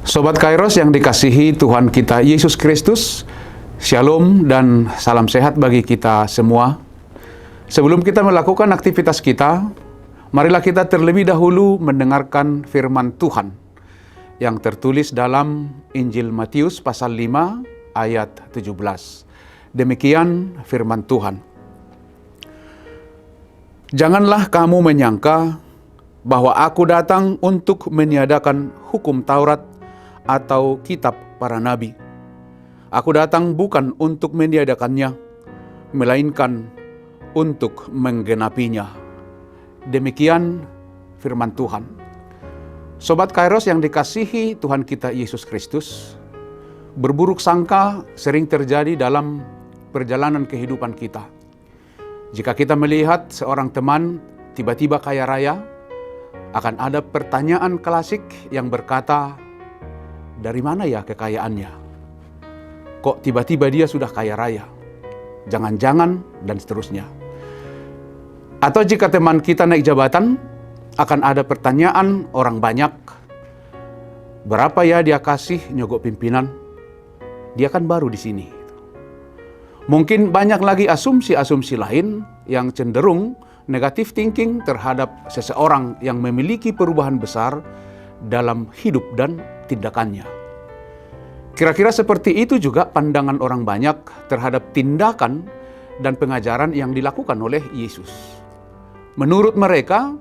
Sobat Kairos yang dikasihi Tuhan kita Yesus Kristus, Shalom dan salam sehat bagi kita semua. Sebelum kita melakukan aktivitas kita, marilah kita terlebih dahulu mendengarkan firman Tuhan yang tertulis dalam Injil Matius pasal 5 ayat 17. Demikian firman Tuhan. Janganlah kamu menyangka bahwa aku datang untuk meniadakan hukum Taurat atau kitab para nabi. Aku datang bukan untuk meniadakannya, melainkan untuk menggenapinya. Demikian firman Tuhan. Sobat Kairos yang dikasihi Tuhan kita Yesus Kristus, berburuk sangka sering terjadi dalam perjalanan kehidupan kita. Jika kita melihat seorang teman tiba-tiba kaya raya, akan ada pertanyaan klasik yang berkata, dari mana ya kekayaannya? Kok tiba-tiba dia sudah kaya raya? Jangan-jangan dan seterusnya. Atau jika teman kita naik jabatan, akan ada pertanyaan orang banyak, berapa ya dia kasih nyogok pimpinan? Dia kan baru di sini. Mungkin banyak lagi asumsi-asumsi lain yang cenderung negatif thinking terhadap seseorang yang memiliki perubahan besar dalam hidup dan tindakannya. Kira-kira seperti itu juga pandangan orang banyak terhadap tindakan dan pengajaran yang dilakukan oleh Yesus. Menurut mereka,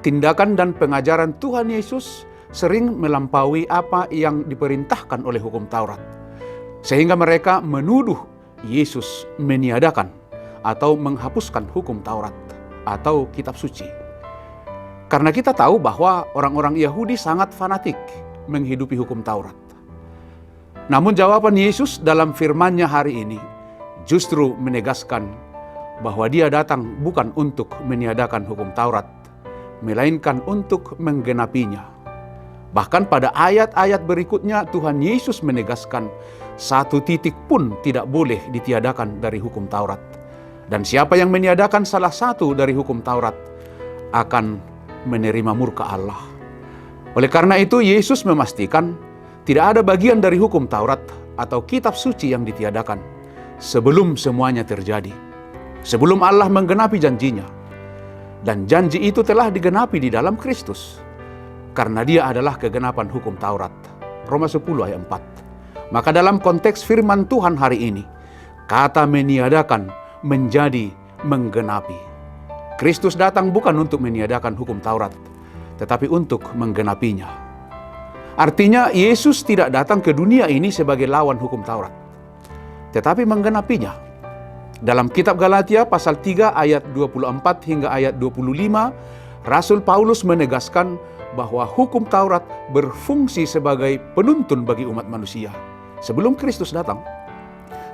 tindakan dan pengajaran Tuhan Yesus sering melampaui apa yang diperintahkan oleh hukum Taurat. Sehingga mereka menuduh Yesus meniadakan atau menghapuskan hukum Taurat atau kitab suci. Karena kita tahu bahwa orang-orang Yahudi sangat fanatik menghidupi hukum Taurat. Namun jawaban Yesus dalam firman-Nya hari ini justru menegaskan bahwa Dia datang bukan untuk meniadakan hukum Taurat, melainkan untuk menggenapinya. Bahkan pada ayat-ayat berikutnya Tuhan Yesus menegaskan satu titik pun tidak boleh ditiadakan dari hukum Taurat. Dan siapa yang meniadakan salah satu dari hukum Taurat akan menerima murka Allah. Oleh karena itu Yesus memastikan tidak ada bagian dari hukum Taurat atau kitab suci yang ditiadakan sebelum semuanya terjadi. Sebelum Allah menggenapi janjinya. Dan janji itu telah digenapi di dalam Kristus. Karena Dia adalah kegenapan hukum Taurat. Roma 10 ayat 4. Maka dalam konteks firman Tuhan hari ini, kata meniadakan menjadi menggenapi. Kristus datang bukan untuk meniadakan hukum Taurat, tetapi untuk menggenapinya. Artinya Yesus tidak datang ke dunia ini sebagai lawan hukum Taurat, tetapi menggenapinya. Dalam kitab Galatia pasal 3 ayat 24 hingga ayat 25, Rasul Paulus menegaskan bahwa hukum Taurat berfungsi sebagai penuntun bagi umat manusia sebelum Kristus datang.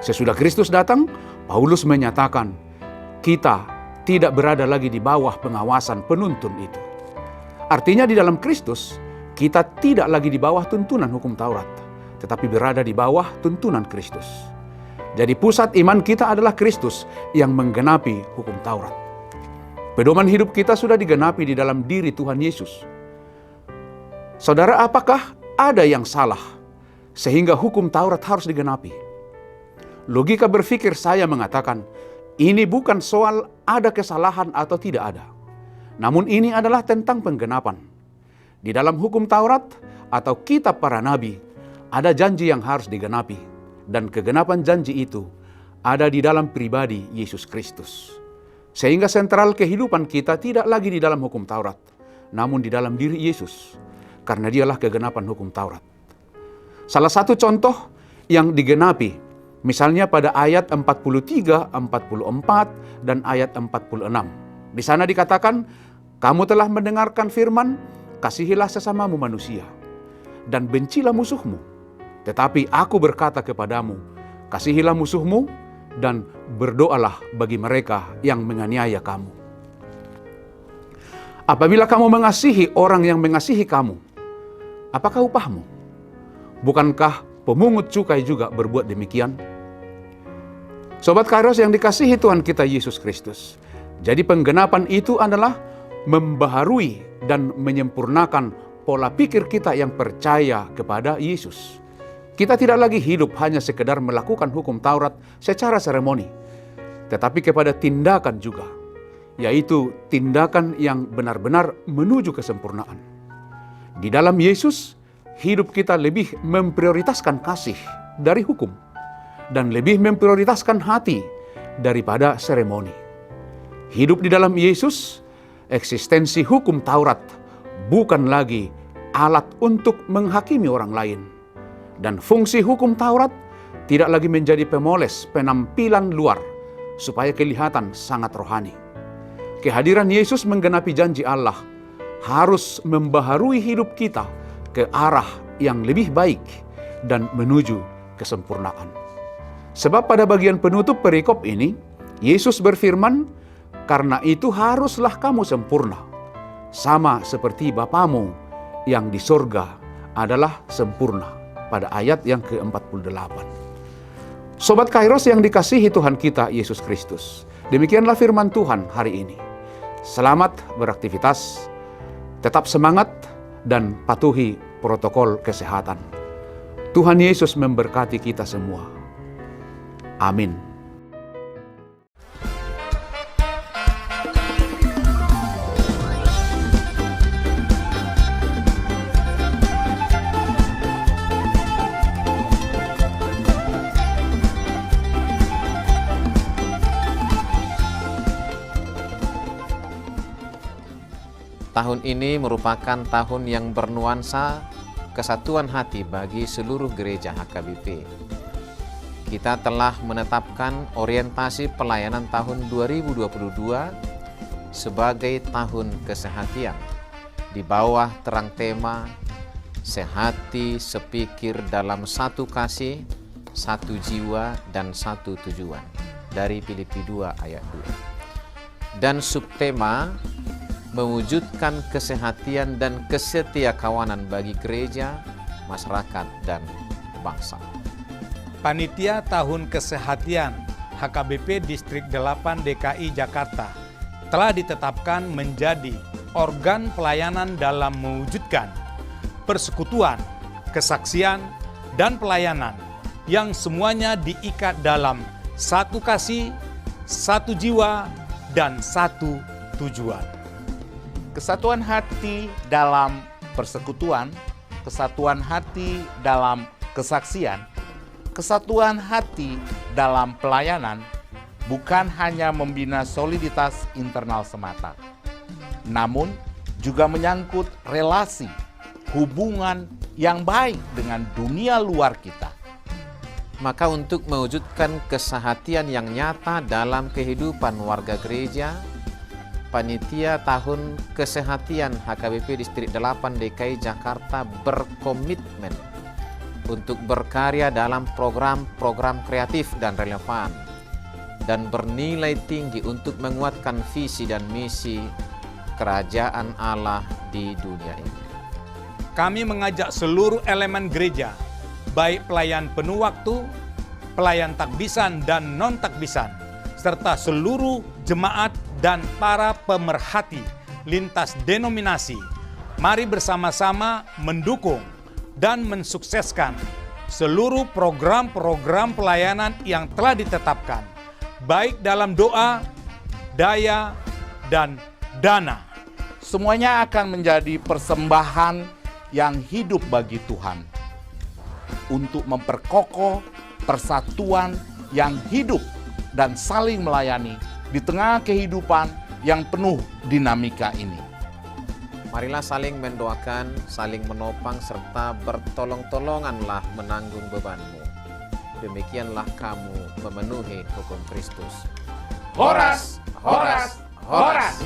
Sesudah Kristus datang, Paulus menyatakan kita tidak berada lagi di bawah pengawasan penuntun itu. Artinya di dalam Kristus, kita tidak lagi di bawah tuntunan hukum Taurat, tetapi berada di bawah tuntunan Kristus. Jadi pusat iman kita adalah Kristus yang menggenapi hukum Taurat. Pedoman hidup kita sudah digenapi di dalam diri Tuhan Yesus. Saudara, apakah ada yang salah sehingga hukum Taurat harus digenapi? Logika berpikir saya mengatakan, ini bukan soal ada kesalahan atau tidak ada. Namun ini adalah tentang penggenapan. Di dalam hukum Taurat atau kitab para nabi, ada janji yang harus digenapi. Dan kegenapan janji itu ada di dalam pribadi Yesus Kristus. Sehingga sentral kehidupan kita tidak lagi di dalam hukum Taurat, namun di dalam diri Yesus. Karena Dialah kegenapan hukum Taurat. Salah satu contoh yang digenapi, misalnya pada ayat 43, 44, dan ayat 46. Di sana dikatakan, kamu telah mendengarkan firman, kasihilah sesamamu manusia, dan bencilah musuhmu. Tetapi aku berkata kepadamu, kasihilah musuhmu, dan berdoalah bagi mereka yang menganiaya kamu. Apabila kamu mengasihi orang yang mengasihi kamu, apakah upahmu? Bukankah pemungut cukai juga berbuat demikian? Sobat Kairos yang dikasihi Tuhan kita Yesus Kristus. Jadi penggenapan itu adalah membaharui dan menyempurnakan pola pikir kita yang percaya kepada Yesus. Kita tidak lagi hidup hanya sekedar melakukan hukum Taurat secara seremoni, tetapi kepada tindakan juga, yaitu tindakan yang benar-benar menuju kesempurnaan. Di dalam Yesus, hidup kita lebih memprioritaskan kasih dari hukum dan lebih memprioritaskan hati daripada seremoni. Hidup di dalam Yesus, eksistensi hukum Taurat bukan lagi alat untuk menghakimi orang lain. Dan fungsi hukum Taurat tidak lagi menjadi pemoles penampilan luar supaya kelihatan sangat rohani. Kehadiran Yesus menggenapi janji Allah harus membaharui hidup kita ke arah yang lebih baik dan menuju kesempurnaan. Sebab pada bagian penutup perikop ini, Yesus berfirman, "Karena itu haruslah kamu sempurna, sama seperti Bapamu yang di sorga adalah sempurna." Pada ayat yang ke-48. Sobat Kairos yang dikasihi Tuhan kita Yesus Kristus, demikianlah firman Tuhan hari ini. Selamat beraktivitas, tetap semangat, dan patuhi protokol kesehatan. Tuhan Yesus memberkati kita semua. Amin. Tahun ini merupakan tahun yang bernuansa kesatuan hati bagi seluruh gereja HKBP. Kita telah menetapkan orientasi pelayanan tahun 2022 sebagai tahun kesehatian di bawah terang tema sehati sepikir dalam satu kasih, satu jiwa, dan satu tujuan dari Filipi 2 ayat 2. Dan subtema mewujudkan kesehatian dan kesetiakawanan bagi gereja, masyarakat, dan bangsa. Panitia Tahun Kesehatian HKBP Distrik 8 DKI Jakarta telah ditetapkan menjadi organ pelayanan dalam mewujudkan persekutuan, kesaksian, dan pelayanan yang semuanya diikat dalam satu kasih, satu jiwa, dan satu tujuan. Kesatuan hati dalam persekutuan, kesatuan hati dalam kesaksian, kesatuan hati dalam pelayanan bukan hanya membina soliditas internal semata, namun juga menyangkut relasi, hubungan yang baik dengan dunia luar kita. Maka untuk mewujudkan kesehatian yang nyata dalam kehidupan warga gereja, Panitia Tahun Kesehatian HKBP Distrik 8 DKI Jakarta berkomitmen untuk berkarya dalam program-program kreatif dan relevan dan bernilai tinggi untuk menguatkan visi dan misi kerajaan Allah di dunia ini. Kami mengajak seluruh elemen gereja, baik pelayan penuh waktu, pelayan takbisan dan non-takbisan, serta seluruh jemaat dan para pemerhati lintas denominasi, mari bersama-sama mendukung dan mensukseskan seluruh program-program pelayanan yang telah ditetapkan, baik dalam doa, daya, dan dana. Semuanya akan menjadi persembahan yang hidup bagi Tuhan untuk memperkokoh persatuan yang hidup dan saling melayani di tengah kehidupan yang penuh dinamika ini. Marilah saling mendoakan, saling menopang, serta bertolong-tolonganlah menanggung bebanmu. Demikianlah kamu memenuhi hukum Kristus. Horas, horas, horas!